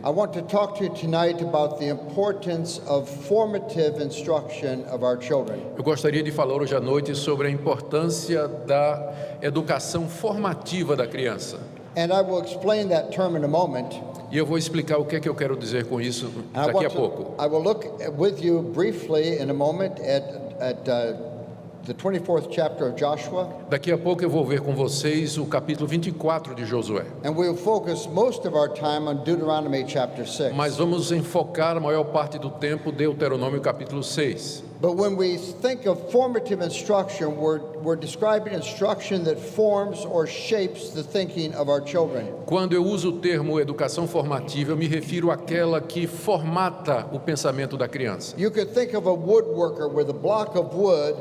I want to talk to you tonight about the importance of formative instruction of our children. Eu gostaria de falar hoje à noite sobre a importância da educação formativa da criança. And I will explain that term in a moment. E eu vou explicar o que é que eu quero dizer com isso daqui a pouco. I will look with you briefly in a moment at the 24th chapter of Joshua. Daqui a pouco eu vou ver com vocês o capítulo 24 de Josué. And we'll focus most of our time on Deuteronomy chapter 6. Mas vamos enfocar a maior parte do tempo Deuteronômio capítulo 6. But when we think of formative instruction, we're describing instruction that forms or shapes the thinking of our children. Quando eu uso o termo educação formativa, eu me refiro àquela que formata o pensamento da criança. You could think of a woodworker with a block of wood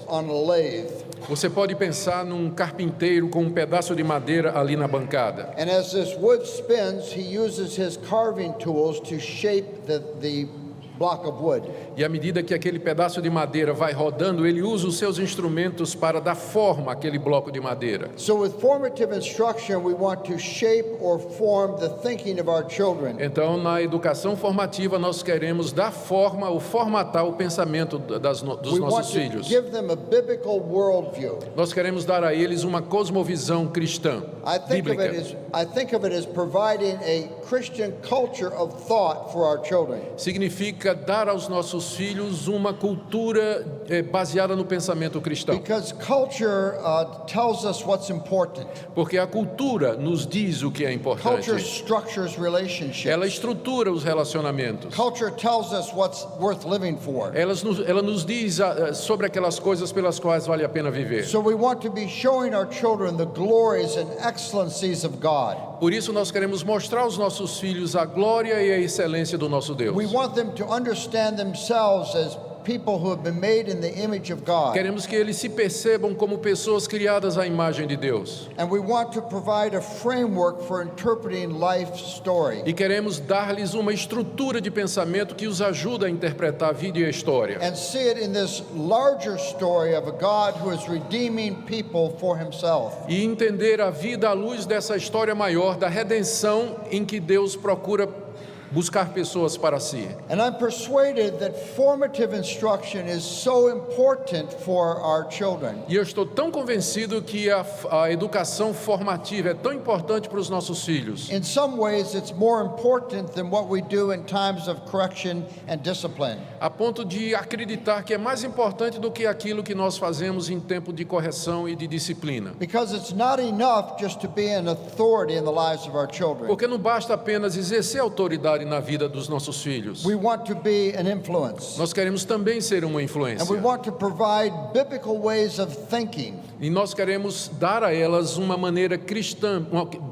on a lathe. Você pode pensar num carpinteiro com um pedaço de madeira ali na bancada. And as this wood spins, he uses his carving tools to shape the block of wood. E à medida que aquele pedaço de madeira vai rodando, ele usa os seus instrumentos para dar forma àquele bloco de madeira. So with formative instruction, we want to shape or form the thinking of our children. Então, na educação formativa, nós queremos dar forma ou formatar o pensamento dos We want nossos to filhos. give them a biblical worldview. Nós queremos dar a eles uma cosmovisão cristã, bíblica. I think of it as providing a Christian culture of thought for our children. Significa dar aos nossos filhos uma cultura baseada no pensamento cristão. Because culture tells us what's important. Porque a cultura nos diz o que é importante. Culture structures relationships. Ela estrutura os relacionamentos. Culture tells us what's worth living for. Ela nos diz sobre aquelas coisas pelas quais vale a pena viver. So we want to be showing our children the glories and excellencies of God. Por isso nós queremos mostrar aos nossos filhos a glória e a excelência do nosso Deus. We want them to understand themselves as people who have been made in the image of God. Queremos que eles se percebam como pessoas criadas à imagem de Deus. And we want to provide a framework for interpreting life's story. E queremos dar-lhes uma estrutura de pensamento que os ajuda a interpretar a vida e a história. And see it in this larger story of a God who is redeeming people for himself. E entender a vida à luz dessa história maior da redenção em que Deus procura buscar pessoas para si. And I'm persuaded that formative instruction is so important for our children. E eu estou tão convencido que a educação formativa é tão importante para os nossos filhos. In some ways, it's more important than what we do in times of correction and discipline. A ponto de acreditar que é mais importante do que aquilo que nós fazemos em tempo de correção e de disciplina. Because it's not enough just to be an authority in the lives of our children. Porque não basta apenas exercer autoridade na vida dos nossos filhos. We want to be an influence. Nós queremos também ser uma influência. And we want to provide biblical ways of thinking. E nós queremos dar a elas uma maneira cristã,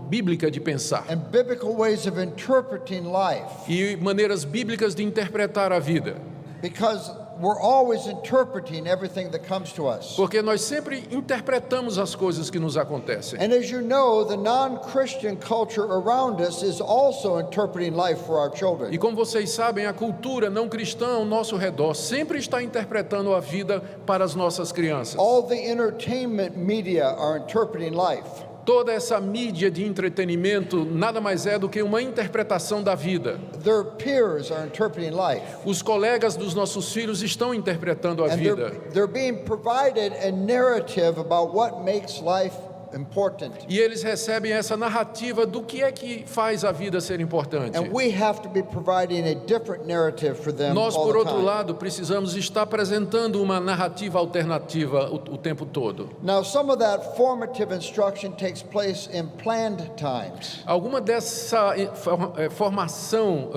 bíblica de pensar. And biblical ways of interpreting life. E maneiras bíblicas de interpretar a vida. Because we're always interpreting everything that comes to us. Porque nós sempre interpretamos as coisas que nos acontecem. And as you know, the non-Christian culture around us is also interpreting life for our children. E como vocês sabem, a cultura não cristã ao nosso redor sempre está interpretando a vida para as nossas crianças. All the entertainment media are interpreting life. Toda essa mídia de entretenimento nada mais é do que uma interpretação da vida. Their peers are interpreting life. Os colegas dos nossos filhos estão interpretando a And vida. they're being provided a narrative about what makes life important. E eles recebem essa narrativa do que é que faz a vida ser importante. And we have to be providing a different narrative for them Nós, all por the outro time. lado, precisamos estar apresentando uma narrativa alternativa o tempo todo. Now, some of that formative instruction takes place in planned times. Alguma dessa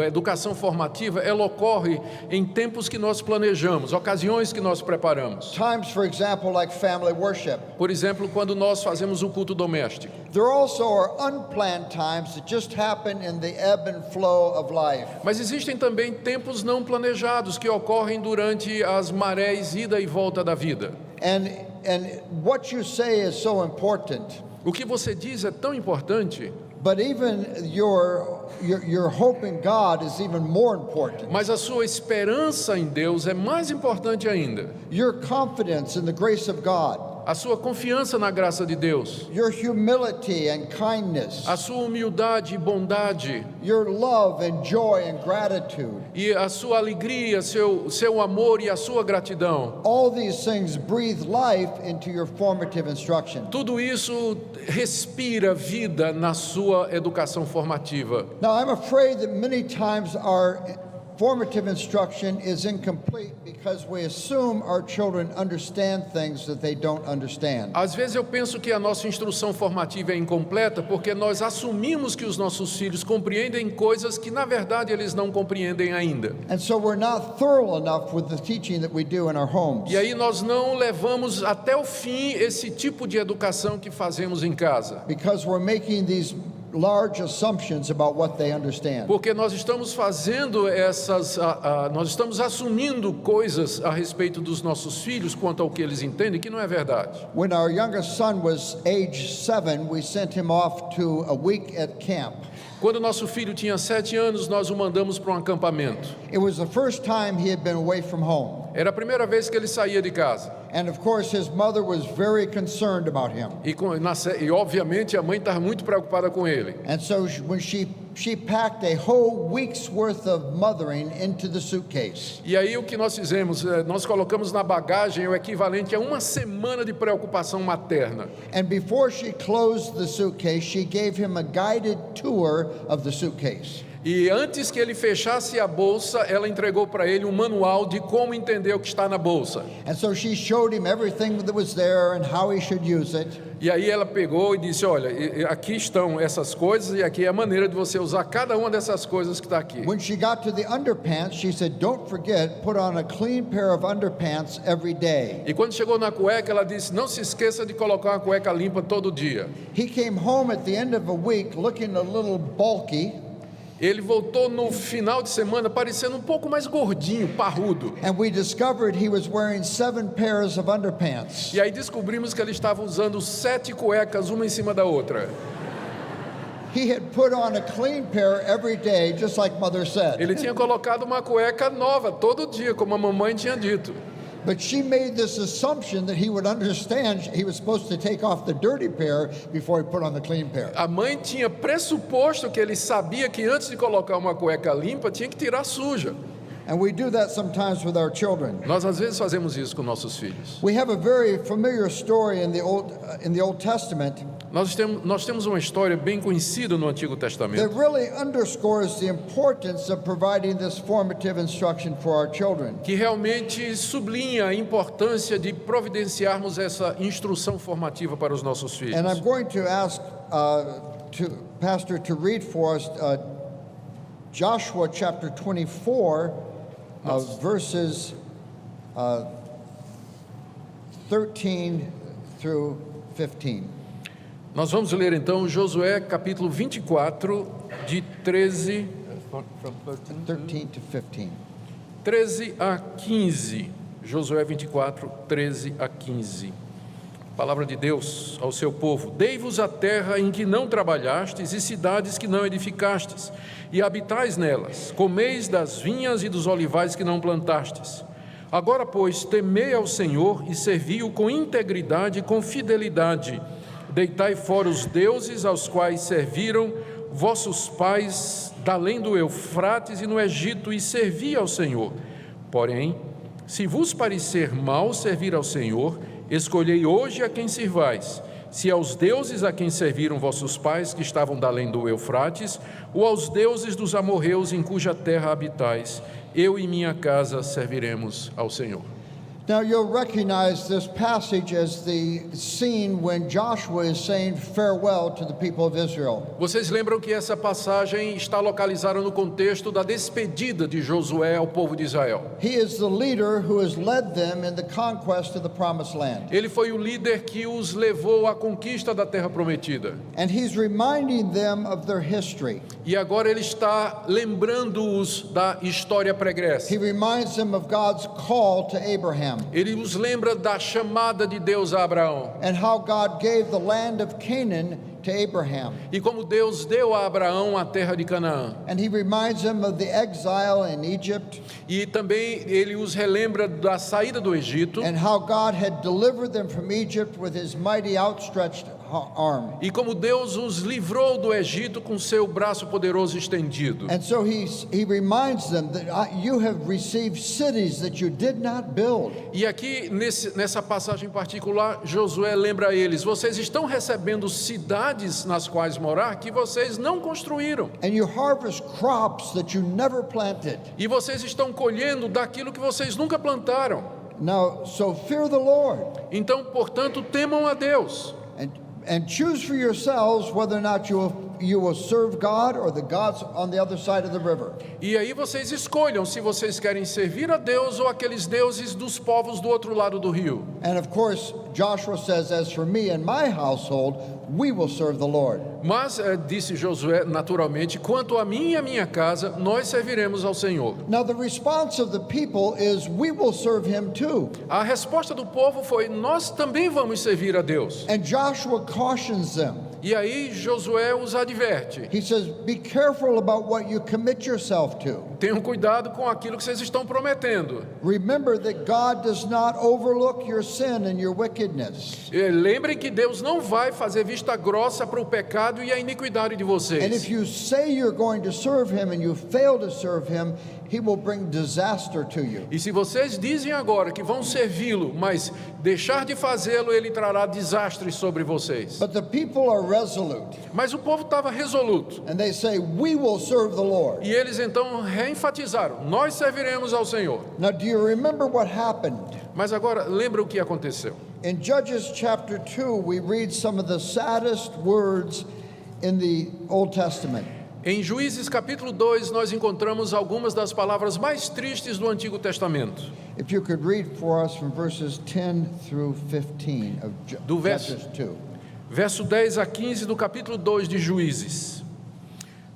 educação formativa, ela ocorre em tempos que nós planejamos, ocasiões que nós preparamos. Times, for example, like family worship. Por exemplo, quando nós fazemos o culto doméstico. There also are unplanned times that just happen in the ebb and flow of life. Mas existem também tempos não planejados que ocorrem durante as marés ida e volta da vida. And what you say is so important. O que você diz é tão importante. But even your hope in God is even more important. Mas a sua esperança em Deus é mais importante ainda. Your confidence in the grace of God. a sua confiança na graça de Deus, your humility and kindness, a sua humildade e bondade, your love and joy and gratitude. e a sua alegria, seu amor e a sua gratidão. All these things breathe life into your formative instruction. Tudo isso respira vida na sua educação formativa. Now, I'm afraid that many times our formative instruction is incomplete because we assume our children understand things that they don't understand. Às vezes eu penso que a nossa instrução formativa é incompleta porque nós assumimos que os nossos filhos compreendem coisas que na verdade eles não compreendem ainda. And so we're not thorough enough with the teaching that we do in our homes. E aí nós não levamos até o fim esse tipo de educação que fazemos em casa. Because we're making these large assumptions about what they understand. Porque nós estamos fazendo nós estamos assumindo coisas a respeito dos nossos filhos quanto ao que eles entendem, que não é verdade. When our youngest son was age 7, we sent him off to a week at camp. Quando nosso filho tinha 7 anos, nós o mandamos para um acampamento. It was the first time he had been away from home. Era a primeira vez que ele saía de casa. And of course his mother was very concerned about him. E obviamente a mãe estava muito preocupada com ele. And so when she packed a whole week's worth of mothering into the suitcase. E aí o que nós fizemos? Nós colocamos na bagagem o equivalente a uma semana de preocupação materna. And before she closed the suitcase, she gave him a guided tour of the suitcase. E antes que ele fechasse a bolsa, ela entregou para ele um manual de como entender o que está na bolsa. And so she showed him everything that was there and how he should use it. E aí ela pegou e disse, olha, aqui estão essas coisas e aqui é a maneira de você usar cada uma dessas coisas que está aqui. When she got to the underpants, she said, "Don't forget, put on a clean pair of underpants every day." E quando chegou na cueca, ela disse, não se esqueça de colocar uma cueca limpa todo dia. He came home at the end of a week looking a little bulky. Ele voltou no final de semana parecendo um pouco mais gordinho, parrudo. And we discovered he was wearing 7 pairs of underpants. E aí descobrimos que ele estava usando 7 cuecas, uma em cima da outra. He had put on a clean pair every day, just like Mother said. Ele tinha colocado uma cueca nova todo dia, como a mamãe tinha dito. But she made this assumption that he would understand he was supposed to take off the dirty pair before he put on the clean pair. A mãe tinha pressuposto que ele sabia que antes de colocar uma cueca limpa, tinha que tirar a suja. And we do that sometimes with our children. Nós às vezes fazemos isso com nossos filhos. We have a very familiar story in the Old Testament Nós temos uma história bem conhecida no Antigo that Testamento really underscores the importance of providing this formative instruction for our children. que realmente sublinha a importância de providenciarmos essa instrução formativa para os nossos filhos. And I'm going to ask Pastor to read for us Joshua chapter 24, verses 13 through 15. Nós vamos ler então Josué capítulo 24, de 13 13 to 15. 13 a 15. Josué 24, 13 a 15. Palavra de Deus ao seu povo: Dei-vos a terra em que não trabalhastes e cidades que não edificastes, e habitais nelas, comeis das vinhas e dos olivais que não plantastes. Agora, pois, temei ao Senhor e servi-o com integridade e com fidelidade. Deitai fora os deuses aos quais serviram vossos pais da além do Eufrates e no Egito, e servi ao Senhor. Porém, se vos parecer mal servir ao Senhor, escolhei hoje a quem sirvais, se aos deuses a quem serviram vossos pais que estavam da além do Eufrates, ou aos deuses dos amorreus em cuja terra habitais. Eu e minha casa serviremos ao Senhor. Now you'll recognize this passage as the scene when Joshua is saying farewell to the people of Israel. Vocês lembram que essa passagem está localizada no contexto da despedida de Josué ao povo de Israel. He is the leader who has led them in the conquest of the promised land. Ele foi o líder que os levou à conquista da terra prometida. And he's reminding them of their history. E agora ele está lembrando-os da história pregressa. He reminds them of God's call to Abraham. Ele os lembra da chamada de Deus a Abraão. And how God gave the land of Canaan to Abraham. E como Deus deu a Abraão a terra de Canaã. And he reminds them of the exile in Egypt E também ele os relembra da saída do Egito. and how God had delivered them from Egypt with his mighty outstretched arm. E como Deus os livrou do Egito com seu braço poderoso estendido. And so he reminds them that you have received cities that you did not build. E aqui nessa passagem particular, Josué lembra a eles: vocês estão recebendo cidades nas quais morar que vocês não construíram. And you harvest crops that you never planted. E vocês estão colhendo daquilo que vocês nunca plantaram. Now, so fear the Lord Então, portanto, temam a Deus. and choose for yourselves whether or not you will serve God or the gods on the other side of the river. E aí vocês escolham se vocês querem servir a Deus ou aqueles deuses dos povos do outro lado do rio. And of course, Joshua says, as for me and my household, we will serve the Lord. Mas, disse Josué, naturalmente, quanto a mim e a minha casa, nós serviremos ao Senhor. Now the response of the people is, we will serve him too. A resposta do povo foi: nós também vamos servir a Deus. And Joshua cautions them. E aí Josué os adverte: He says, be careful about what you commit yourself to. tenham cuidado com aquilo que vocês estão prometendo. Remember that God does not overlook your sin and your wickedness. Lembrem que Deus não vai fazer vista grossa para o pecado e a iniquidade de And vocês. if you say you're going to serve him and you fail to serve him, he will bring disaster to you. E se vocês dizem agora que vão servi-lo, mas deixar de fazê-lo, ele trará desastres sobre vocês. But the people are resolute, Mas o povo estava resoluto. and they say, we will serve the Lord. E eles então reenfatizaram: nós serviremos ao Senhor. Now, do you remember what happened? Mas agora, lembra o que aconteceu? In Judges chapter 2, we read some of the saddest words in the Old Testament. Em Juízes capítulo 2, nós encontramos algumas das palavras mais tristes do Antigo Testamento. If you could read for us from verses 10 through 15 of Do verso- Judges 2. Verso 10 a 15 do capítulo 2 de Juízes.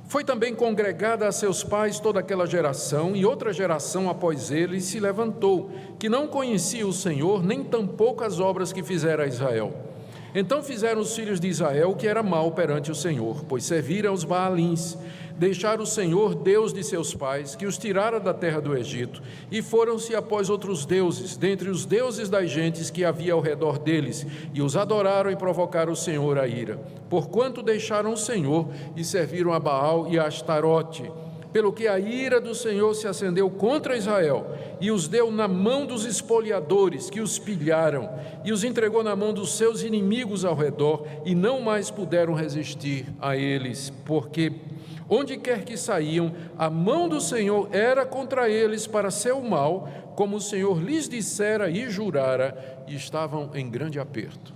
Foi também congregada a seus pais toda aquela geração, e outra geração após eles se levantou, que não conhecia o Senhor, nem tampouco as obras que fizera a Israel. Então fizeram os filhos de Israel o que era mal perante o Senhor, pois serviram aos Baalins, deixaram o Senhor, Deus de seus pais, que os tirara da terra do Egito, e foram-se após outros deuses, dentre os deuses das gentes que havia ao redor deles, e os adoraram e provocaram o Senhor a ira. Porquanto deixaram o Senhor e serviram a Baal e a Astarote, pelo que a ira do Senhor se acendeu contra Israel, e os deu na mão dos espoliadores, que os pilharam, e os entregou na mão dos seus inimigos ao redor, e não mais puderam resistir a eles, porque onde quer que saíam, a mão do Senhor era contra eles para seu mal, como o Senhor lhes dissera e jurara, e estavam em grande aperto.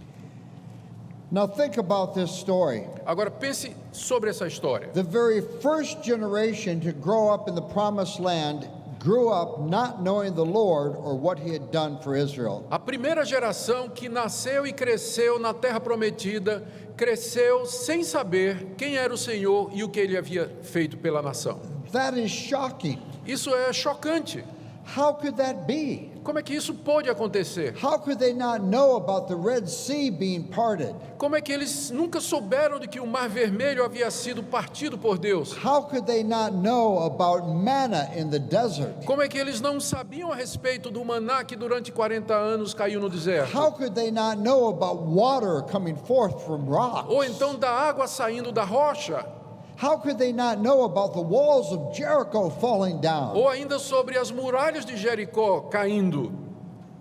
Now think about this story. Agora pense sobre essa história. The very first generation to grow up in the promised land grew up not knowing the Lord or what he had done for Israel. A primeira geração que nasceu e cresceu na terra prometida, cresceu sem saber quem era o Senhor e o que ele havia feito pela nação. That is shocking. Isso é chocante. How could that be? Como é que isso pode acontecer? How could they not know about the Red Sea being parted? Como é que eles nunca souberam de que o Mar Vermelho havia sido partido por Deus? How could they not know about manna in the desert? Como é que eles não sabiam a respeito do maná que durante 40 anos caiu no deserto? How could they not know about water coming forth from rocks? Ou então da água saindo da rocha? How could they not know about the walls of Jericho falling down? Ou ainda sobre as muralhas de Jericó caindo?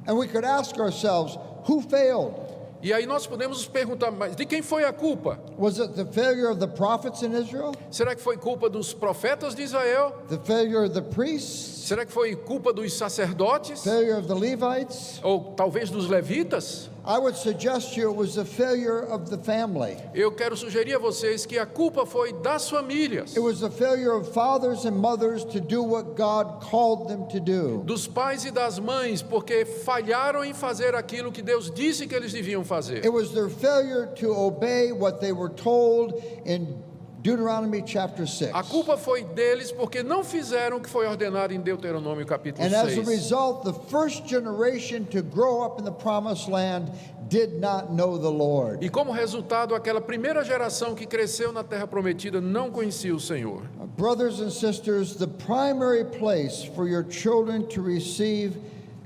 And we could ask ourselves, who failed? E aí nós podemos nos perguntar, mas de quem foi a culpa? Was it the failure of the prophets in Israel? Será que foi culpa dos profetas de Israel? The failure of the priests? Será que foi culpa dos sacerdotes? Failure of the Levites? Ou talvez dos levitas? I would suggest to you it was the failure of the family. Eu quero sugerir a vocês que a culpa foi das famílias, It was the failure of fathers and mothers to do what God called them to do. dos pais e das mães, porque falharam em fazer aquilo que Deus disse que eles deviam fazer. It was their failure to obey what they were told in Deuteronomy chapter 6. A culpa foi deles porque não fizeram o que foi ordenado em Deuteronômio capítulo And as a 6. result, the first generation to grow up in the promised land did not know the Lord. E como resultado, aquela primeira geração que cresceu na terra prometida não conhecia o Senhor. Brothers and sisters, the primary place for your children to receive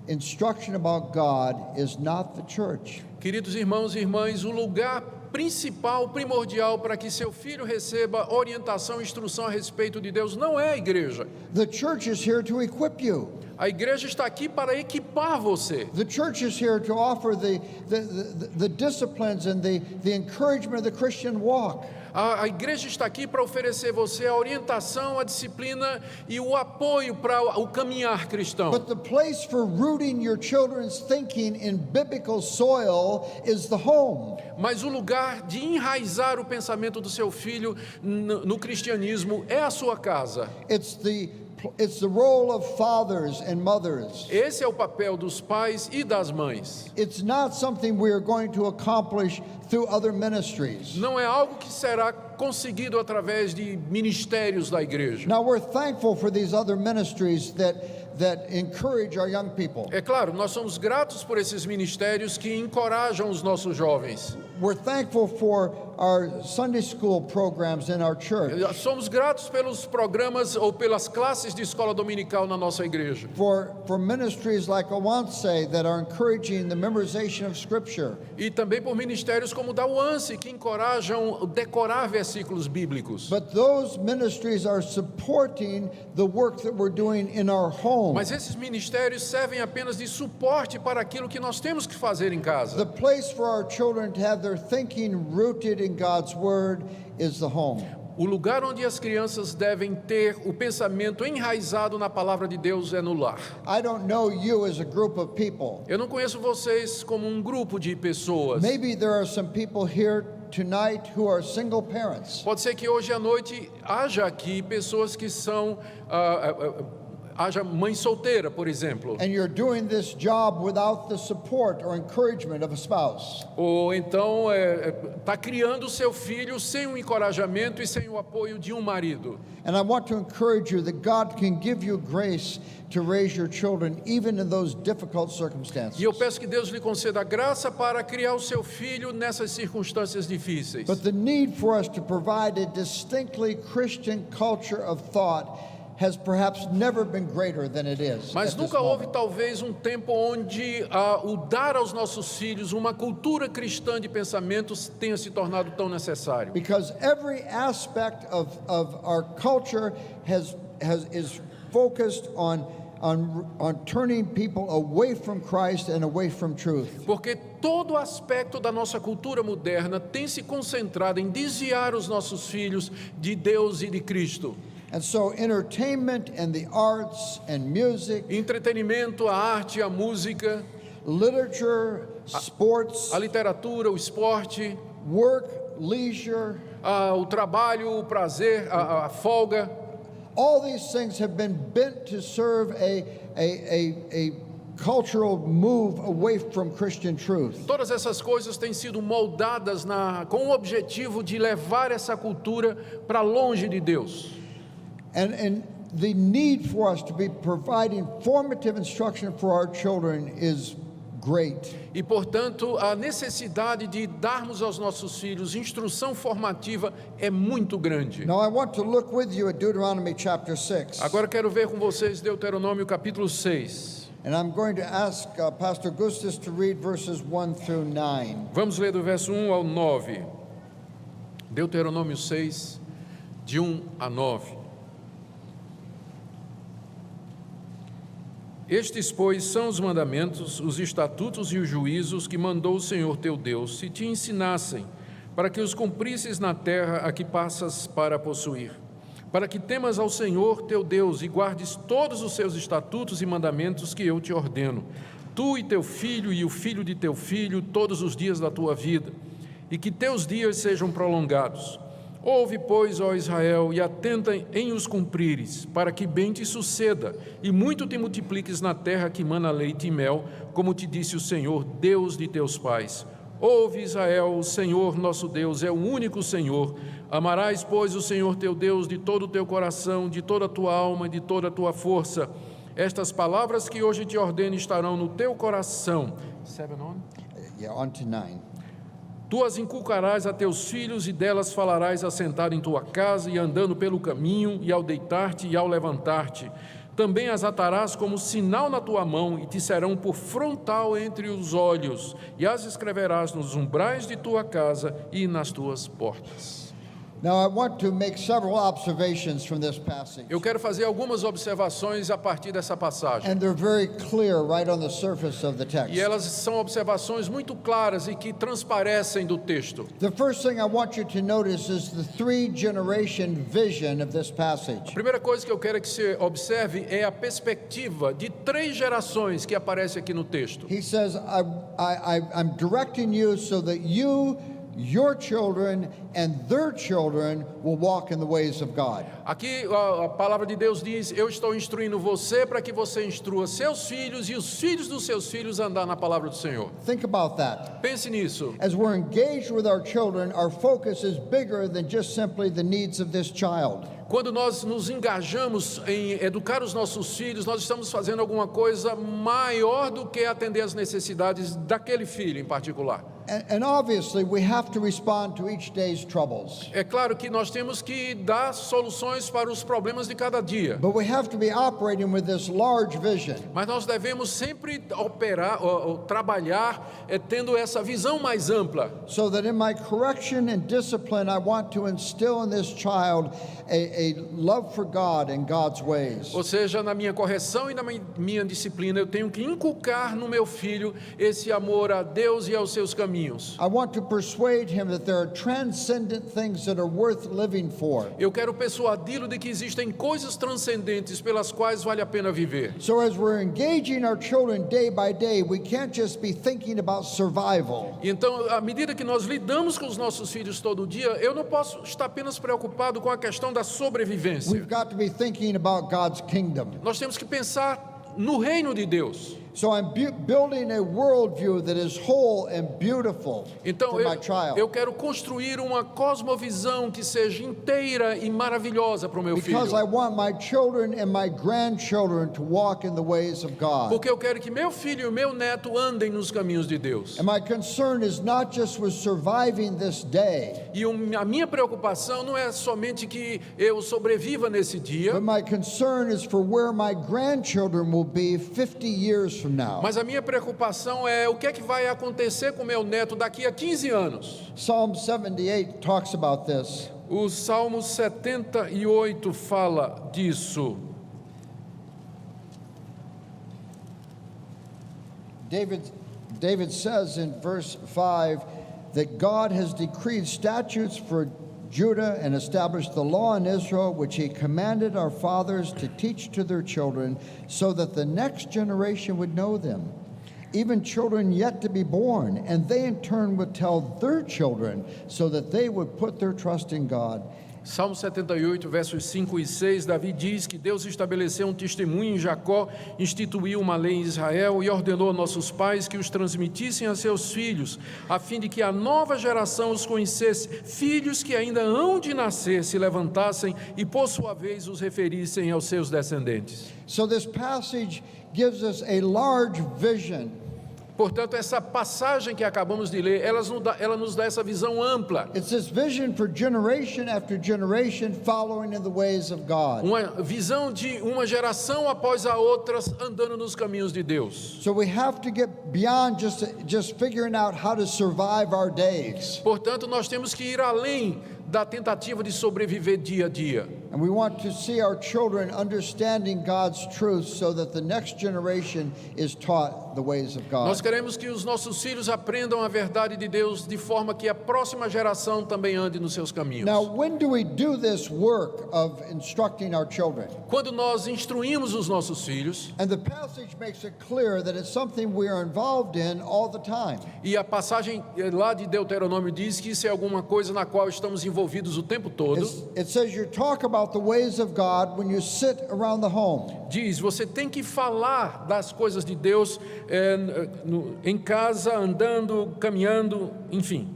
instruction about God is not the church. Queridos irmãos e irmãs, o lugar principal, primordial para que seu filho receba orientação e instrução a respeito de Deus não é a igreja. The church is here to equip you. A igreja está aqui para equipar você. The church is here to offer the disciplines and the encouragement of the Christian walk. A igreja está aqui para oferecer você a orientação, a disciplina e o apoio para o caminhar cristão. But the place for rooting your children's thinking in biblical soil is the home. Mas o lugar de enraizar o pensamento do seu filho no cristianismo é a sua casa. It's the role of fathers and mothers. Esse é o papel dos pais e das mães. It's not something we are going to accomplish through other ministries. Não é algo que será conseguido através de ministérios da igreja. Now we're thankful for these other ministries that encourage our young people. É claro, nós somos gratos por esses ministérios que encorajam os nossos jovens. We're thankful for our Sunday school programs in our church. Somos gratos pelos programas ou pelas classes de escola dominical na nossa igreja. For ministries like Awanse that are encouraging the memorization of Scripture. E também por ministérios como o da UANSE, que encorajam decorar versículos bíblicos. But those ministries are supporting the work that we're doing in our home. Mas esses ministérios servem apenas de suporte para aquilo que nós temos que fazer em casa. The place for our children to have their thinking rooted in God's Word is the home. O lugar onde as crianças devem ter o pensamento enraizado na palavra de Deus é no lar. I don't know you as a group of people. Eu não conheço vocês como um grupo de pessoas. Maybe there are some people here tonight who are single parents. Pode ser que hoje à noite haja aqui pessoas que são haja mãe solteira, por exemplo. And you're doing this job without the support or encouragement of a spouse. Ou então está criando seu filho sem o encorajamento e sem o apoio de um marido. And I want to encourage you that God can give you grace to raise your children even in those difficult circumstances. E eu peço que Deus lhe conceda graça para criar o seu filho nessas circunstâncias difíceis. But the need for us to provide a distinctly Christian culture of thought has perhaps never been greater than it is. Mas at this nunca houve moment. talvez um tempo onde o dar aos nossos filhos uma cultura cristã de pensamentos tenha se tornado tão necessário. Because every aspect of our culture is focused on turning people away from Christ and away from truth. Porque todo aspecto da nossa cultura moderna tem se concentrado em desviar os nossos filhos de Deus e de Cristo. And so entertainment and the arts and music, Entretenimento, a arte, a música, literature, sports, a literatura, o esporte, work, leisure, o trabalho, o prazer, a folga, all these things have been bent to serve a cultural move away from Christian truth. todas essas coisas têm sido moldadas com o objetivo de levar essa cultura para longe de Deus. And the need for us to be providing formative instruction for our children is great. E, portanto, a necessidade de darmos aos nossos filhos instrução formativa é muito grande. Now I want to look with you at Deuteronomy chapter 6. Agora quero ver com vocês Deuteronômio capítulo 6. And I'm going to ask Pastor Gustus to read verses 1 through 9. Vamos ler do verso 1 ao 9. Deuteronômio 6, de 1 a 9. Estes, pois, são os mandamentos, os estatutos e os juízos que mandou o Senhor teu Deus, se te ensinassem, para que os cumprisses na terra a que passas para possuir, para que temas ao Senhor teu Deus e guardes todos os seus estatutos e mandamentos que eu te ordeno, tu e teu filho e o filho de teu filho, todos os dias da tua vida, e que teus dias sejam prolongados. Ouve, pois, ó Israel, e atenta em os cumprires, para que bem te suceda, e muito te multipliques na terra que mana leite e mel, como te disse o Senhor, Deus de teus pais. Ouve, Israel, o Senhor nosso Deus é o único Senhor. Amarás, pois, o Senhor teu Deus de todo o teu coração, de toda a tua alma e de toda a tua força. Estas palavras que hoje te ordeno estarão no teu coração. 7 on? Yeah, on to 9. Tu as inculcarás a teus filhos e delas falarás assentado em tua casa e andando pelo caminho e ao deitar-te e ao levantar-te. Também as atarás como sinal na tua mão e te serão por frontal entre os olhos e as escreverás nos umbrais de tua casa e nas tuas portas. Now, I want to make several observations from this passage. Eu quero fazer algumas observações a partir dessa passagem. And they're very clear right on the surface of the text. E elas são observações muito claras e que transparecem do texto. The first thing I want you to notice is the three-generation vision of this A passage. primeira coisa que eu quero que você observe é a perspectiva de 3 gerações que aparece aqui no texto. He says, I'm directing you so that you, your children, and their children will walk in the ways of God. Aqui a palavra de Deus diz: eu estou instruindo você para que você instrua seus filhos e os filhos dos seus filhos a andar na palavra do Senhor. Think about that. Pense nisso. As we're engaged with our children, our focus is bigger than just simply the needs of this child. Quando nós nos engajamos em educar os nossos filhos, nós estamos fazendo alguma coisa maior do que atender às necessidades daquele filho em particular. And obviously, we have to respond to each day's troubles. É claro que nós temos que dar soluções para os problemas de cada dia, But we have to be operating with this large vision. mas nós devemos sempre operar ou trabalhar tendo essa visão mais ampla. So that in my correction and discipline, I want to instill in this child a love for God and God's ways. Ou seja, na minha correção e na minha disciplina, eu tenho que inculcar no meu filho esse amor a Deus e aos seus caminhos. I want to persuade him that there are transcendent things that are worth living for. Eu quero persuadi-lo de que existem coisas transcendentes pelas quais vale a pena viver. So as we're engaging our children day by day, we can't just be thinking about survival. Então, à medida que nós lidamos com os nossos filhos todo dia, eu não posso estar apenas preocupado com a questão da sobrevivência. We've got to be thinking about God's kingdom. Nós temos que pensar no reino de Deus. So I'm building a worldview that is whole and beautiful Então, for my child. eu quero construir uma cosmovisão que seja inteira e maravilhosa para o meu filho. Because I want my children and my grandchildren to walk in the ways of God. Porque eu quero que meu filho e meu neto andem nos caminhos de Deus. And my concern is not just with surviving this day, E a minha preocupação não é somente que eu sobreviva nesse dia, but my concern is for where my grandchildren will be 50 years from now. mas a minha preocupação é o que é que vai acontecer com meu neto daqui a 15 anos. Psalm 78 talks about this. O Salmo 78 fala disso. David says in verse 5 that God has decreed statutes for Judah and established the law in Israel, which he commanded our fathers to teach to their children, so that the next generation would know them, even children yet to be born, and they in turn would tell their children, so that they would put their trust in God. Salmo 78, versos 5 e 6, Davi diz que Deus estabeleceu um testemunho em Jacó, instituiu uma lei em Israel e ordenou a nossos pais que os transmitissem a seus filhos, a fim de que a nova geração os conhecesse, filhos que ainda hão de nascer se levantassem e por sua vez os referissem aos seus descendentes. So this passage gives us a large vision. Portanto, essa passagem que acabamos de ler, ela nos dá essa visão ampla. It's this vision for generation after generation following in the ways of God. Uma visão de uma geração após a outra andando nos caminhos de Deus. So we have to get beyond just figuring out how to survive our days. Portanto, nós temos que ir além da tentativa de sobreviver dia a dia. And we want to see our children understanding God's truth so that the next generation is taught the ways of Nós God. queremos que os nossos filhos aprendam a verdade de Deus de forma que a próxima geração também ande nos seus caminhos. Now, when do we do this work of instructing our children? Quando nós instruímos os nossos filhos, And the passage makes it clear that it's something we are involved in all the time. e a passagem lá de Deuteronômio diz que isso é alguma coisa na qual estamos envolvidos o tempo todo. It says you talk about about the ways of God when you sit around the home. Diz, você tem que falar das coisas de Deus em casa, andando, caminhando, enfim.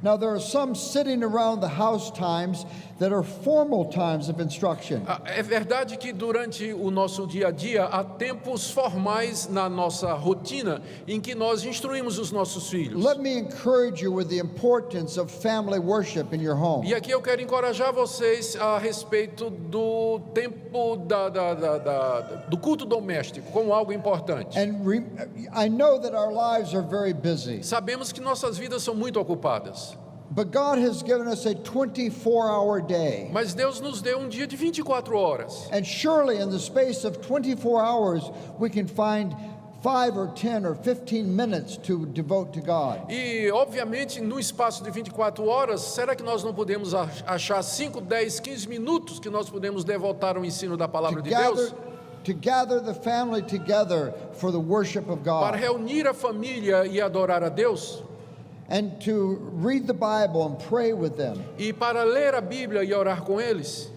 Now, there are some sitting around the house times that are formal times of instruction. É verdade que durante o nosso dia a dia há tempos formais na nossa rotina em que nós instruímos os nossos filhos. Let me encourage you with the importance of family worship in your home. E aqui eu quero encorajar vocês a respeito do tempo do culto doméstico como algo importante. And I know that our lives are very busy, Sabemos que nossas vidas são muito ocupadas, but God has given us a 24-hour day. mas Deus nos deu um dia de 24 horas. And surely in the space of 24 hours, we can find 5 or 10 or 15 minutes to devote to God. E, obviamente, no espaço de 24 horas, será que nós não podemos achar 5, 10, 15 minutos que nós podemos devotar ao ensino da palavra de Deus? To gather the family together for the worship of Para God. reunir a família e adorar a Deus? And to read the Bible and pray with them. E para ler a Bíblia e orar com eles?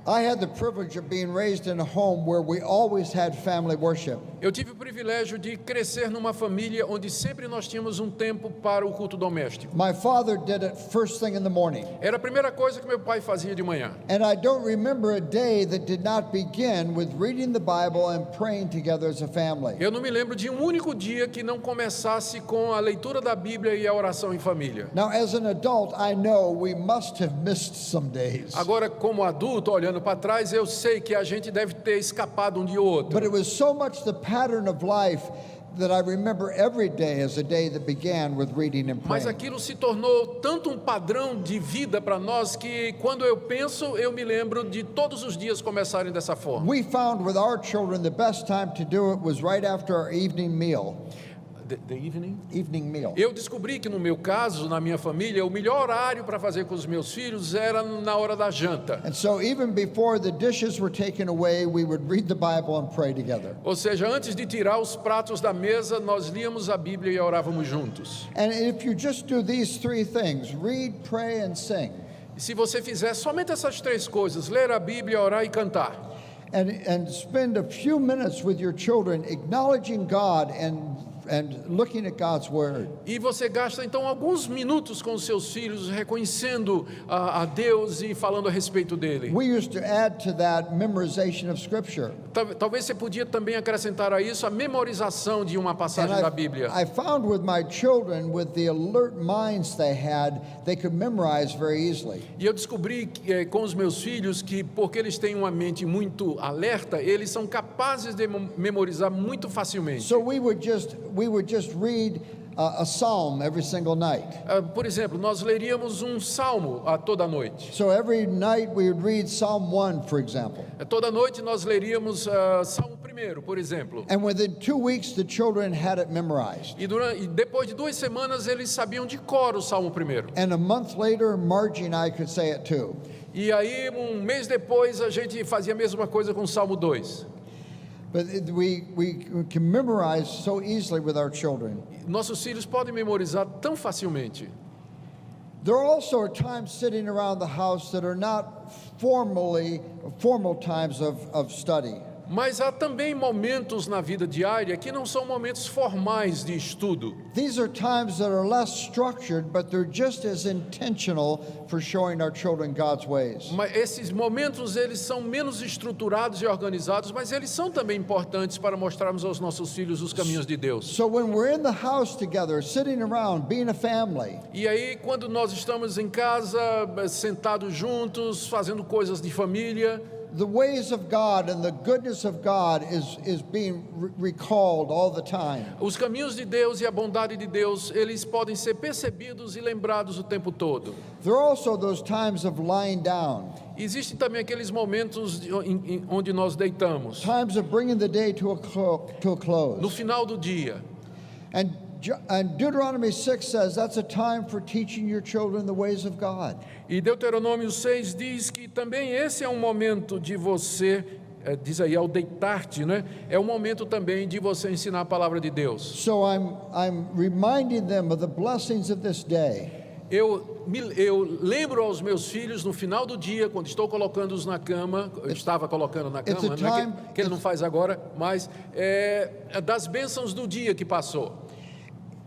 I had the privilege of being raised in a home where we always had family worship. Eu tive o privilégio de crescer numa família onde sempre nós tínhamos um tempo para o culto doméstico. My father did it first thing in the morning. Era a primeira coisa que meu pai fazia de manhã. And I don't remember a day that did not begin with reading the Bible and praying together as a family. Eu não me lembro de um único dia que não começasse com a leitura da Bíblia e a oração em família. Now, as an adult, I know we must have missed some days. Agora, como adulto, olhando para trás, eu sei que a gente deve ter escapado um dia ou outro. But it was so much the pattern of life that I remember every day as a day that began with reading and Mas praying. aquilo se tornou tanto um padrão de vida para nós que quando eu penso, eu me lembro de todos os dias começarem dessa forma. We found with our children the best time to do it was right after our evening meal. The evening? Evening meal. Eu descobri que no meu caso, na minha família, o melhor horário para fazer com os meus filhos era na hora da janta. And so even before the dishes were taken away, we would read the Bible and pray together. Ou seja, antes de tirar os pratos da mesa, nós líamos a Bíblia e orávamos juntos. And if you just do these three things, read, pray, and sing, E se você fizer somente essas três coisas, ler a Bíblia, orar e cantar, and spend a few minutes with your children acknowledging God and looking at God's Word, e você gasta então alguns minutos com os seus filhos, reconhecendo a Deus e falando a respeito dele. we used to add to that memorization of Scripture. Talvez você podia também acrescentar a isso a memorização de uma And passagem da Bíblia. I found with my children, with the alert minds they had, they could memorize very easily. E eu descobri com os meus filhos que, porque eles têm uma mente muito alerta, eles são capazes de memorizar muito facilmente. So we would just read a psalm every single night. Por exemplo, nós leríamos um salmo toda noite. So every night we would read Psalm 1, for example. Toda noite nós leríamos Salmo 1, por exemplo. And within 2 weeks, the children had it memorized. E depois de 2 semanas eles sabiam de cor o Salmo 1. And a month later, Margie and I could say it too. E aí, um mês depois, a gente fazia a mesma coisa com o Salmo 2. But we can memorize so easily with our children. Nossos filhos podem memorizar tão facilmente. There also are times sitting around the house that are not formal times of study. Mas há também momentos na vida diária que não são momentos formais de estudo. These are times that are less structured, but they're just as intentional for showing our children God's ways. Mas esses momentos eles são menos estruturados e organizados, mas eles são também importantes para mostrarmos aos nossos filhos os caminhos de Deus. So when we're in the house together, sitting around, being a family, E aí, quando nós estamos em casa, sentados juntos, fazendo coisas de família, the ways of God and the goodness of God is being recalled all the time. os caminhos de Deus e a bondade de Deus, eles podem ser percebidos e lembrados o tempo todo. There are also those times of lying down, Existem também aqueles momentos onde nós deitamos, times of bringing the day to a no close. final do dia. And Deuteronomy 6 says that's a time for teaching your children the ways of God. E Deuteronômio 6 diz que também esse é um momento de você, diz aí, ao deitar-te, né? É um momento também de você ensinar a palavra de Deus. So I'm reminding them of the blessings of this day. Eu eu lembro aos meus filhos no final do dia, quando estou colocando-os na cama, eu estava colocando na cama, It's a não é time- que ele não faz agora, mas das bênçãos do dia que passou.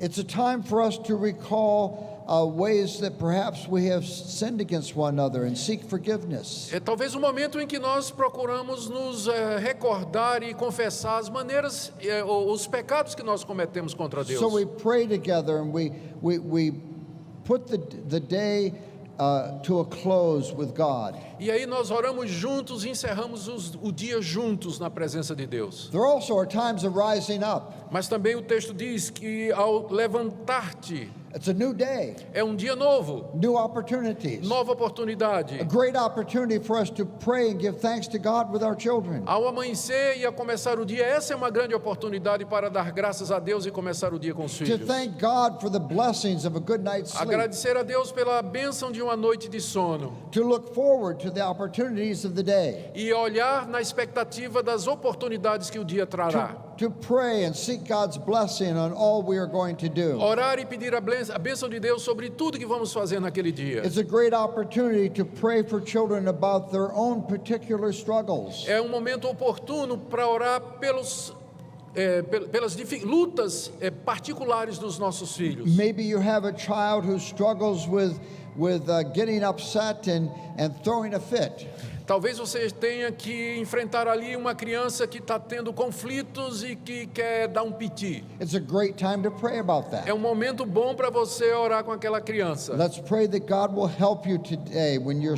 It's a time for us to recall ways that perhaps we have sinned against one another and seek forgiveness. É talvez um momento em que nós procuramos nos recordar e confessar as maneiras, os pecados que nós cometemos contra Deus. So we pray together and we put the day to a close with God. E aí nós oramos juntos e encerramos o dia juntos na presença de Deus. There also are times of rising up. Mas também o texto diz que ao levantar-te, It's a new day, é um dia novo, new opportunities. nova oportunidade. A great opportunity for us to pray and give thanks to God with our children. Ao amanhecer e a começar o dia, essa é uma grande oportunidade para dar graças a Deus e começar o dia com os To filhos. thank God for the blessings of a good night's sleep. Agradecer a Deus pela bênção de uma noite de sono. To look forward to the opportunities of the day. E olhar na expectativa das oportunidades que o dia trará. To pray and seek God's blessing on all we are going to do. Orar e pedir a bênção de Deus sobre tudo que vamos fazer naquele dia. It's a great opportunity to pray for children about their own particular struggles. É um momento oportuno para orar pelas lutas particulares dos nossos filhos. Maybe you have a child who struggles with getting upset and throwing a fit. Talvez você tenha que enfrentar ali uma criança que está tendo conflitos e que quer dar um piti. It's a great time to pray about that. É um momento bom para você orar com aquela criança. Let's pray that God will help you today when you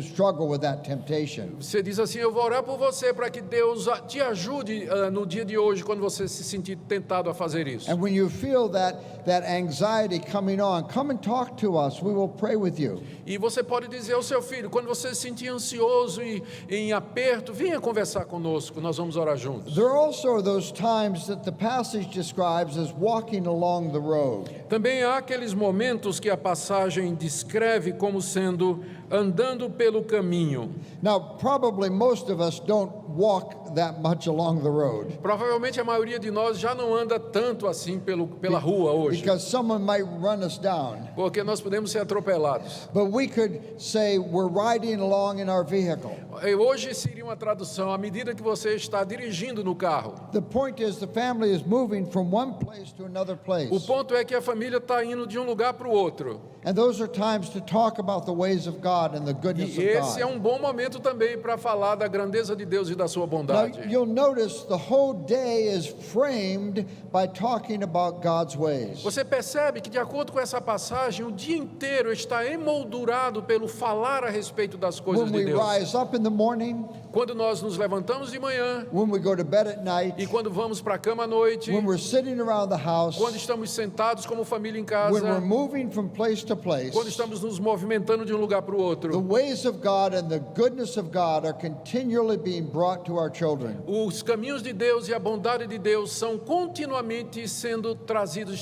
struggle with that temptation. Você diz assim, eu vou orar por você para que Deus te ajude no dia de hoje, quando você se sentir tentado a fazer isso. And when you feel that anxiety coming on, come and talk to us. We will pray with you. E você pode dizer ao seu filho, quando você se sentir ansioso e em aperto, venha conversar conosco, nós vamos orar juntos. There are also those times that the passage describes as walking along the road. Também há aqueles momentos que a passagem descreve como sendo andando pelo caminho. Now, probably most of us don't walk that much along the road Provavelmente a maioria de nós já não anda tanto assim pela rua hoje, because someone might run us down. porque nós podemos ser atropelados. But we could say we're riding along in our vehicle. Hoje seria uma tradução, à medida que você está dirigindo no carro. The point is the family is moving from one place to another O place. ponto é que a família está indo de um lugar para o outro. And those are times to talk about the ways of God and the goodness E of esse é God. um bom momento também para falar da grandeza de Deus e da sua Now, bondade. you'll notice the whole day is framed by talking about God's ways. Você percebe que, de acordo com essa passagem, o dia inteiro está emoldurado pelo falar a respeito das coisas When de we Deus. rise up in the morning, Quando nós nos levantamos de manhã when we go to bed at night, e quando vamos para a cama à noite, when we're sitting around the house, quando estamos sentados como família em when we're casa, moving from place to place, quando estamos nos movimentando de um lugar para o the outro, ways of God and the goodness of God are continually being brought to our children. os caminhos de Deus e a bondade de Deus estão continuamente sendo trazidos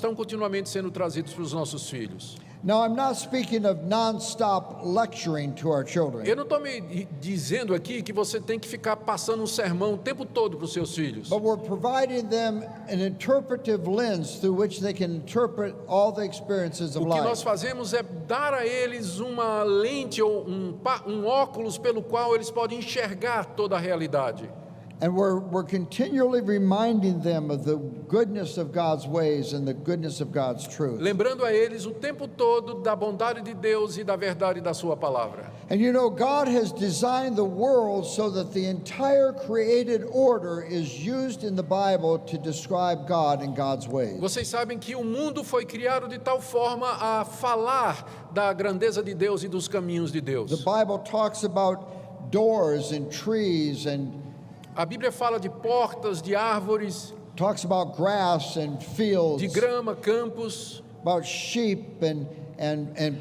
para os nossos filhos. Now, I'm not speaking of non-stop lecturing to our children. Eu não estou me dizendo aqui que você tem que ficar passando um sermão o tempo todo para os seus filhos. But we're providing them an interpretive lens through which they can interpret all the experiences of O que nós life. fazemos é dar a eles uma lente ou um óculos pelo qual eles podem enxergar toda a realidade. And we're continually reminding them of the goodness of God's ways and the goodness of God's truth. Lembrando a eles o tempo todo da bondade de Deus e da verdade da sua palavra. And you know, God has designed the world so that the entire created order is used in the Bible to describe God and God's ways. Vocês sabem que o mundo foi criado de tal forma a falar da grandeza de Deus e dos caminhos de The Deus. Bible talks about doors and trees and A Bíblia fala de portas, de árvores, talks about grass and fields, de grama, campos, about sheep and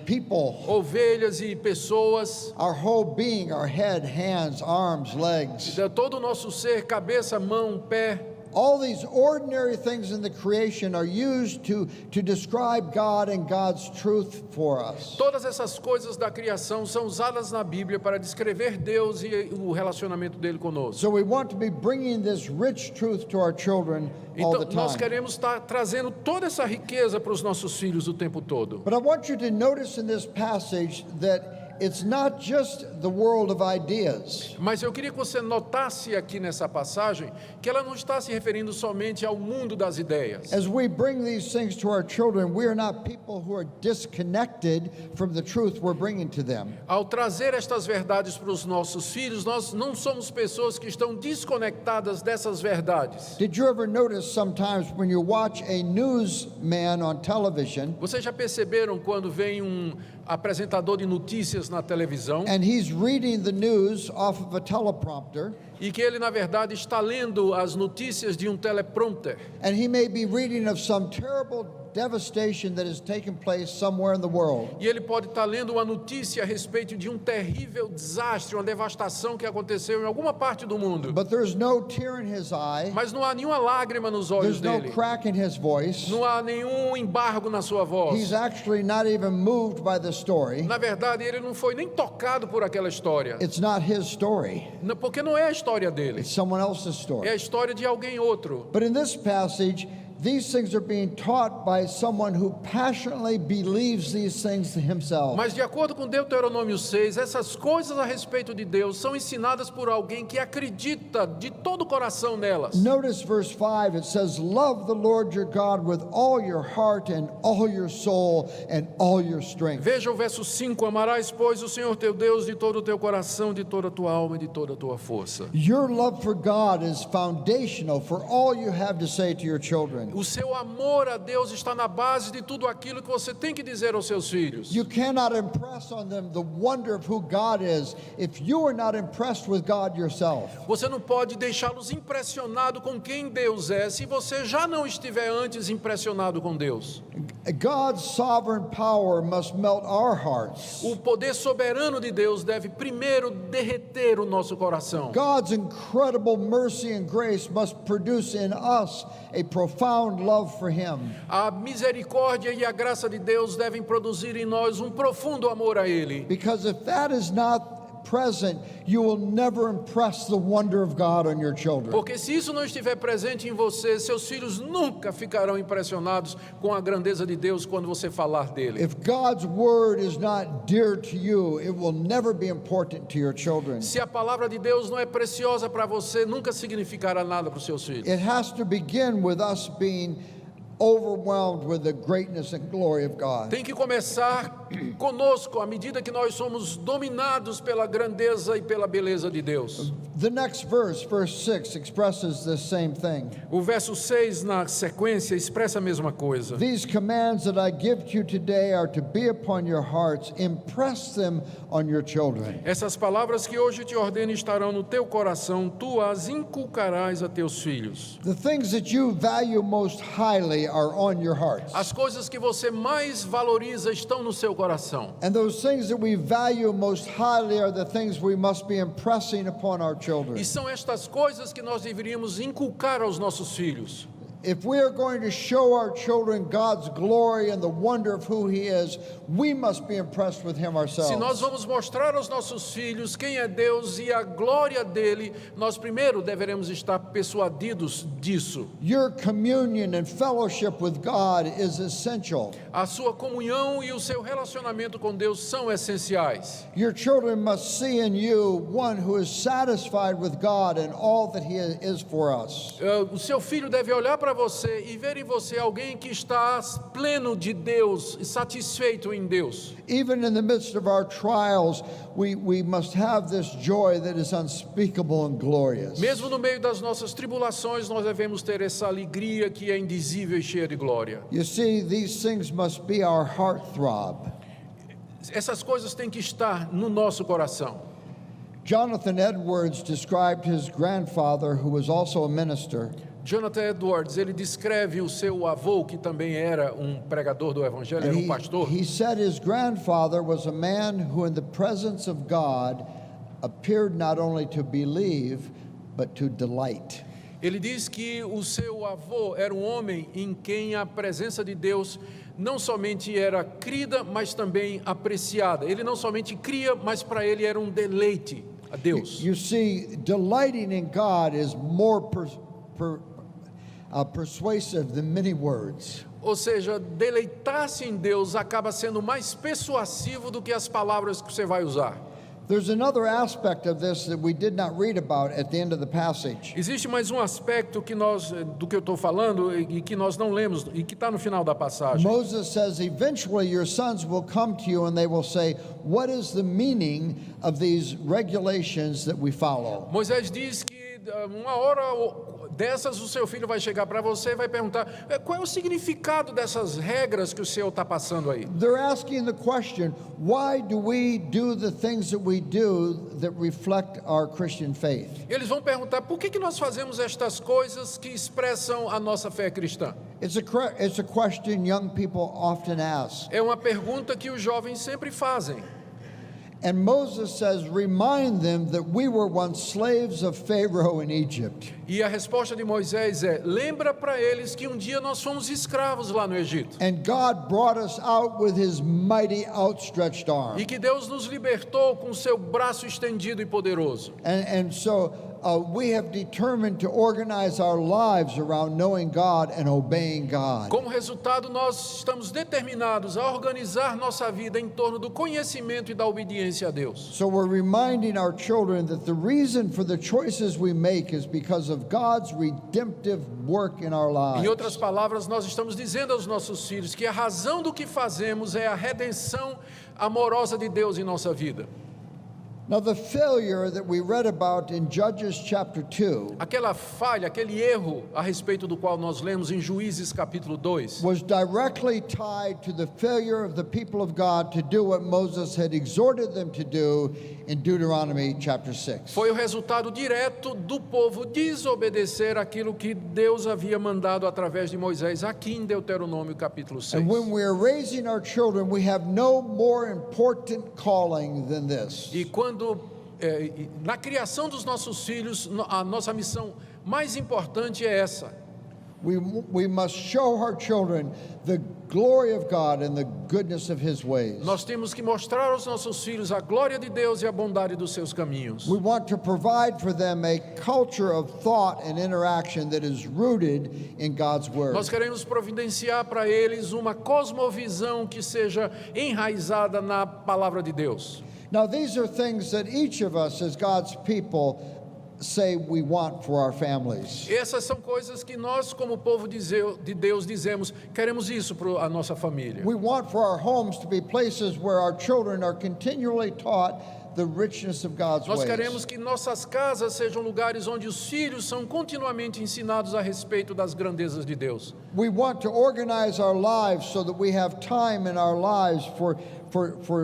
people. ovelhas e pessoas. Our whole being, our head, hands, arms, legs. Todo o nosso ser, cabeça, mão, pé. All these ordinary things in the creation are used to describe God and God's truth for us. Todas essas coisas da criação são usadas na Bíblia para descrever Deus e o relacionamento dele conosco. So we want to be bringing this rich truth to our children all the Então, nós time. queremos estar trazendo toda essa riqueza para os nossos filhos o tempo todo. But I want you to notice in this passage that it's not just the world of ideas. Mas eu queria que você notasse aqui nessa passagem que ela não está se referindo somente ao mundo das ideias. As we bring these things to our children, we are not people who are disconnected from the truth we're bringing to them. Ao trazer estas verdades para os nossos filhos, nós não somos pessoas que estão desconectadas dessas verdades. Did you ever notice sometimes when you watch a newsman on television Vocês já perceberam quando vem um apresentador de notícias na televisão and he's reading the news off of a teleprompter, e que ele, na verdade, está lendo as notícias de um teleprompter? and he may be reading of some terrible devastation that has taken place somewhere in the world. E ele pode estar lendo uma notícia a respeito de um terrível desastre, uma devastação que aconteceu em alguma parte do mundo. But there's no tear in his eye, Mas não há nenhuma lágrima nos olhos there's no dele. crack in his voice. Não há nenhum embargo na sua voz. He's actually not even moved by the story. Na verdade, ele não foi nem tocado por aquela história. It's not his story, Porque não é a história dele. it's someone else's É story. a história de alguém outro. But in this passage, these things are being taught by someone who passionately believes these things himself. Mas de acordo com Deuteronômio 6, essas coisas a respeito de Deus são ensinadas por alguém que acredita de todo o coração nelas. Notice verse 5, it says, "Love the Lord your God with all your heart and all your soul and all your strength." Veja o verso 5: amarás, pois, o Senhor teu Deus de todo o teu coração, de toda a tua alma e de toda a tua força. Your love for God is foundational for all you have to say to your children. O seu amor a Deus está na base de tudo aquilo que você tem que dizer aos seus filhos. You cannot impress on them the wonder of who God is if you are not impressed with God yourself. Você não pode deixá-los impressionados com quem Deus é se você já não estiver antes impressionado com Deus. God's sovereign power must melt our hearts. O poder soberano de Deus deve primeiro derreter o nosso coração. God's incredible mercy and grace must produce in us a profound love for Him. A misericórdia e a graça de Deus devem produzir em nós um profundo amor a Ele. Because if that is not present, you will never impress the wonder of God on your children. Porque se isso não estiver presente em você, seus filhos nunca ficarão impressionados com a grandeza de Deus quando você falar dele. If God's word is not dear to you, it will never be important to your children. Se a palavra de Deus não é preciosa para você, nunca significará nada para os seus filhos. It has to begin with us being overwhelmed with the greatness and glory of God. Tem que começar conosco à medida que nós somos dominados pela grandeza e pela beleza de Deus. The next verse, verse 6, expresses the same thing. O verso 6 na sequência expressa a mesma coisa. These commands that I give to you today are to be upon your hearts. Impress them on your children. Essas palavras que hoje te ordeno estarão no teu coração, tu as inculcarás a teus filhos. The things that you value most highly are on your hearts. As coisas que você mais valoriza estão no seu coração. And those things that we value most highly are the things we must be impressing upon our children. E são estas coisas que nós deveríamos inculcar aos nossos filhos. If we are going to show our children God's glory and the wonder of who He is, we must be impressed with Him Se nós ourselves. vamos mostrar aos nossos filhos quem é Deus e a glória dele, nós primeiro deveremos estar persuadidos disso. Your communion and fellowship with God is essential. A sua comunhão e o seu relacionamento com Deus são essenciais. Your children must see in you one who is satisfied with God and all that He is for us. O seu filho deve olhar para você e ver em você alguém que está pleno de Deus e satisfeito em Deus. Even in the midst of our trials, we must have this joy that is unspeakable and glorious. Mesmo no meio das nossas tribulações, nós devemos ter essa alegria que é indizível e cheia de glória. You see, these things must be our heartthrob. Essas coisas têm que estar no nosso coração. Jonathan Edwards described his grandfather, who was also a minister. Jonathan Edwards, ele descreve o seu avô, que também era pregador do evangelho, era And pastor. he said his grandfather was a man who in the presence of God appeared not only to believe, but to delight. Ele diz que o seu avô era um homem em quem a presença de Deus não somente era crida, mas também apreciada. Ele não somente cria, mas para ele era um deleite a Deus. You see, delighting in God is more persuasive than many words. Ou seja, deleitar-se em Deus acaba sendo mais persuasivo do que as palavras que você vai usar. There's another aspect of this that we did not read about at the end of the passage. Existe mais um aspecto que do que eu estou falando e que nós não lemos e que está no final da passagem. Moses says, eventually your sons will come to you and they will say, what is the meaning of these regulations that we follow? Moisés diz que uma hora dessas o seu filho vai chegar para você e vai perguntar qual é o significado dessas regras que o Senhor está passando aí. They're asking the question, why do we do the things that we do that reflect our Christian faith? Eles vão perguntar por que nós fazemos estas coisas que expressam a nossa fé cristã. It's a question young people often ask. É uma pergunta que os jovens sempre fazem. And Moses says, remind them that we were once slaves of Pharaoh in Egypt. E a resposta de Moisés é: lembra para eles que um dia nós fomos escravos lá no Egito. And God brought us out with his mighty outstretched arm. E que Deus nos libertou com seu braço estendido e poderoso. And so we have determined to organize our lives around knowing God and obeying God. Como resultado, nós estamos determinados a organizar nossa vida em torno do conhecimento e da obediência a Deus. So we're reminding our children that the reason for the choices we make is because of God's redemptive work in our lives. Em outras palavras, nós estamos dizendo aos nossos filhos que a razão do que fazemos é a redenção amorosa de Deus em nossa vida. Now the failure that we read about in Judges chapter 2 Aquela falha, aquele erro a respeito do qual nós lemos em Juízes capítulo 2 was directly tied to the failure of the people of God to do what Moses had exhorted them to do in Deuteronomy chapter 6. foi o resultado direto do povo desobedecer aquilo que Deus havia mandado através de Moisés aqui em Deuteronômio capítulo 6. And when we are raising our children, we have no more important calling than this. E quando na criação dos nossos filhos, a nossa missão mais importante é essa. We must show our children the glory of God and the goodness of his ways. Nós temos que mostrar aos nossos filhos a glória de Deus e a bondade dos seus caminhos. We want to provide for them a culture of thought and interaction that is rooted in God's word. Nós queremos providenciar para eles uma cosmovisão que seja enraizada na palavra de Deus. Now, these are things that each of us as God's people say we want for our families. Essas são coisas que nós, como povo de Deus, dizemos, queremos isso para a nossa família. We want for our homes to be places where our children are continually taught the richness of God's Nós ways. queremos que nossas casas sejam lugares onde os filhos são continuamente ensinados a respeito das grandezas de Deus. We want to organize our lives so that we have time in our lives for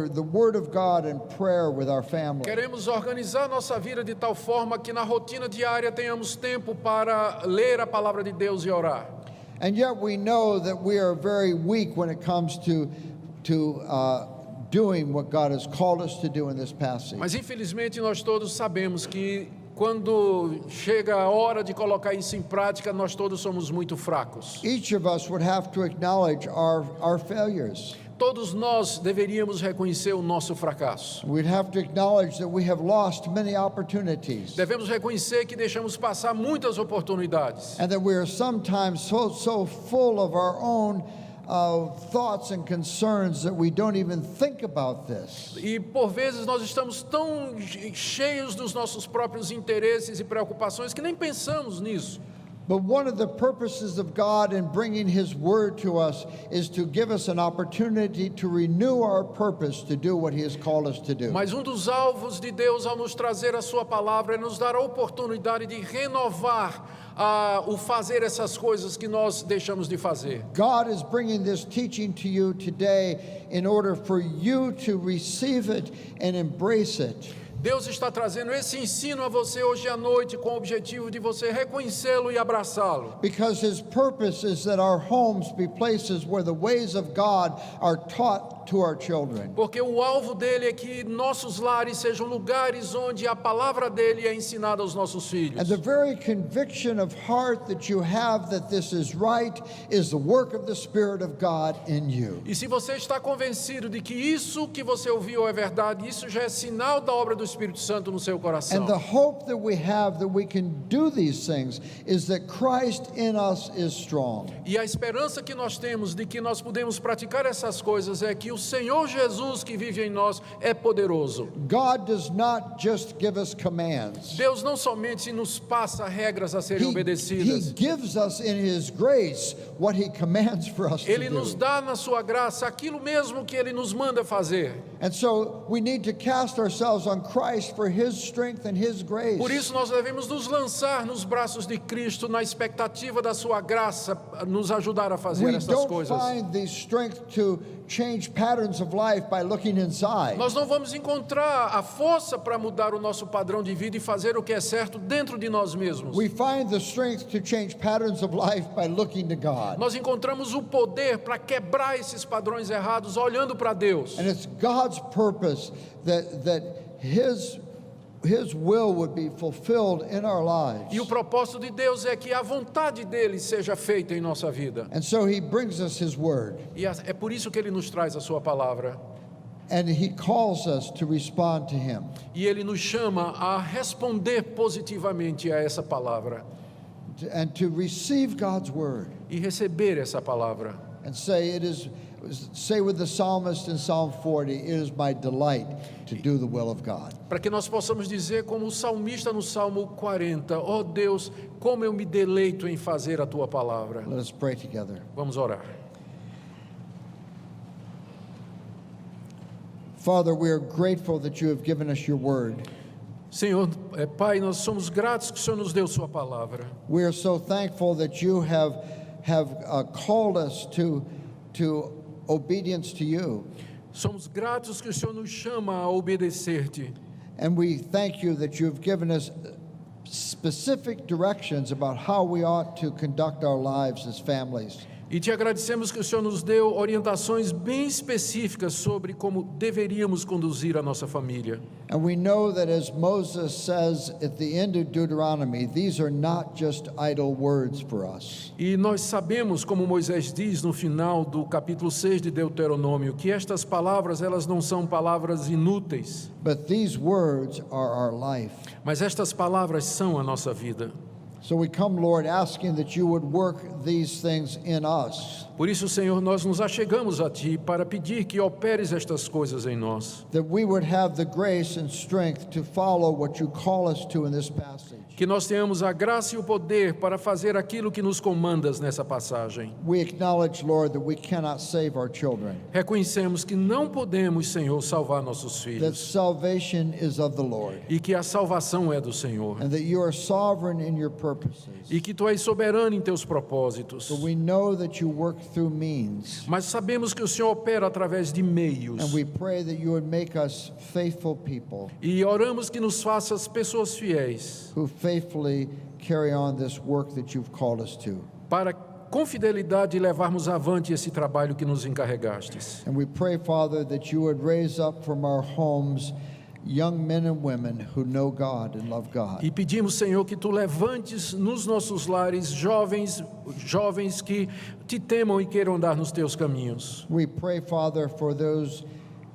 the Word of God and prayer with our family. Queremos organizar nossa vida de tal forma que na rotina diária tenhamos tempo para ler a palavra de Deus e orar. And yet we know that we are very weak when it comes to doing what God has called us to do in this passage. Mas infelizmente nós todos sabemos que quando chega a hora de colocar isso em prática, nós todos somos muito fracos. Each of us would have to acknowledge our failures. Todos nós deveríamos reconhecer o nosso fracasso. We'd have to acknowledge that we have lost many opportunities. Devemos reconhecer que deixamos passar muitas oportunidades. And that we are sometimes so full of our own thoughts and concerns that we don't even think about this. E por vezes nós estamos tão cheios dos nossos próprios interesses e preocupações que nem pensamos nisso. But one of the purposes of God in bringing His Word to us is to give us an opportunity to renew our purpose to do what He has called us to do. Mas dos alvos de Deus ao nos trazer a sua palavra é nos dar a oportunidade de renovar o fazer essas coisas que nós deixamos de fazer. God is bringing this teaching to you today in order for you to receive it and embrace it. Deus está trazendo esse ensino a você hoje à noite com o objetivo de você reconhecê-lo e abraçá-lo. Because His purpose is that our homes be places where the ways of God are taught to our children. Porque o alvo dele é que nossos lares sejam lugares onde a palavra dele é ensinada aos nossos filhos. And the very conviction of heart that you have that this is right is the work of the Spirit of God in you. E se você está convencido de que isso que você ouviu é verdade, isso já é sinal da obra do Espírito Santo no seu coração. And the hope that we have that we can do these things is that Christ in us is strong. E a esperança que nós temos de que nós podemos praticar essas coisas é que o Senhor Jesus que vive em nós é poderoso. God does not just give us commands. Deus não somente nos passa regras a serem He obedecidas. gives us in His grace what He commands for us to Ele nos do. dá na sua graça aquilo mesmo que Ele nos manda fazer. And so we need to cast ourselves on Christ for His strength and His grace. Por isso nós devemos nos lançar nos braços de Cristo na expectativa da sua graça nos ajudar a fazer We essas don't coisas. find the strength to change patterns of life by looking inside. Nós não vamos encontrar a força para mudar o nosso padrão de vida e fazer o que é certo dentro de nós mesmos. We find the strength to change patterns of life by looking to God. Nós encontramos o poder para quebrar esses padrões errados olhando para Deus. And it's God's purpose that His will would be fulfilled in our lives. E o propósito de Deus é que a vontade dele seja feita em nossa vida. And so He brings us His word. E é por isso que ele nos traz a sua palavra. And He calls us to respond to Him. E ele nos chama a responder positivamente a essa palavra. And to receive God's word. E receber essa palavra. And say with the psalmist in Psalm 40, it is my delight to do the will of God. Para que nós possamos dizer como o salmista no Salmo 40, ó Deus, como eu me deleito em fazer a tua palavra. Let us pray together. Vamos orar. Father, we are grateful that you have given us your word. Senhor, Pai, nós somos gratos que o Senhor nos deu sua palavra. We are so thankful that you have called us to obedience to you. Somos gratos que o Senhor nos chama a obedecer-te. And we thank you that you have given us specific directions about how we ought to conduct our lives as families. E te agradecemos que o Senhor nos deu orientações bem específicas sobre como deveríamos conduzir a nossa família. And we know that as Moses says at the end of Deuteronomy, these are not just idle words for us. E nós sabemos, como Moisés diz no final do capítulo 6 de Deuteronômio, que estas palavras, elas não são palavras inúteis, But these words are our life. mas estas palavras são a nossa vida. So we come, Lord, asking that you would work these things in us, Por isso, Senhor, nós nos achegamos a Ti para pedir que operes estas coisas em nós, that we would have the grace and strength to follow what you call us to in this passage. que nós tenhamos a graça e o poder para fazer aquilo que nos comandas nessa passagem. We acknowledge, Lord, that we cannot save our children, Reconhecemos que não podemos, Senhor, salvar nossos that filhos salvation is of the Lord, e que a salvação é do Senhor and that you are sovereign in your purposes. e que Tu és soberano em Teus propósitos. But we know that you work through means, Mas sabemos que o Senhor opera através de meios and we pray that you would make us faithful people e oramos que nos faças pessoas fiéis who faithfully carry on this work that you've called us to. para com fidelidade levarmos avante esse trabalho que nos encarregastes. And we pray, Father, that you would raise up from our homes young men and women who know God and love God. E pedimos, Senhor, que Tu levantes nos nossos lares jovens que Te temam e queiram andar nos Teus caminhos. We pray, Father, for those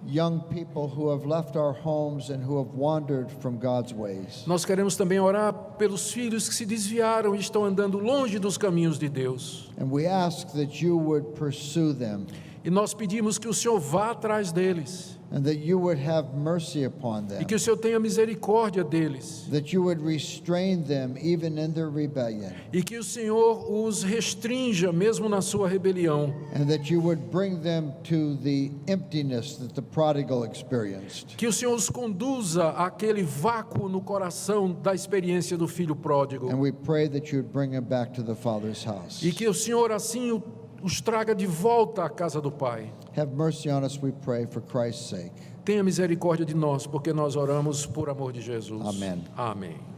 young people who have left our homes and who have wandered from God's ways. Nós queremos também orar pelos filhos que se desviaram e estão andando longe dos caminhos de Deus. And we ask that you would pursue them E nós pedimos que o Senhor vá atrás deles and that you would have mercy upon e them, que o Senhor tenha misericórdia deles that you would restrain them even in their rebellion, e que o Senhor os restrinja mesmo na sua rebelião, and that you would bring them to the emptiness that the prodigal experienced. que o Senhor os conduza àquele vácuo no coração da experiência do filho pródigo And we pray that you would bring them back to the Father's house. e que o Senhor assim os traga de volta à casa do Pai. Have mercy on us, we pray, for Christ's sake. Tenha misericórdia de nós, porque nós oramos por amor de Jesus. Amém. Amém.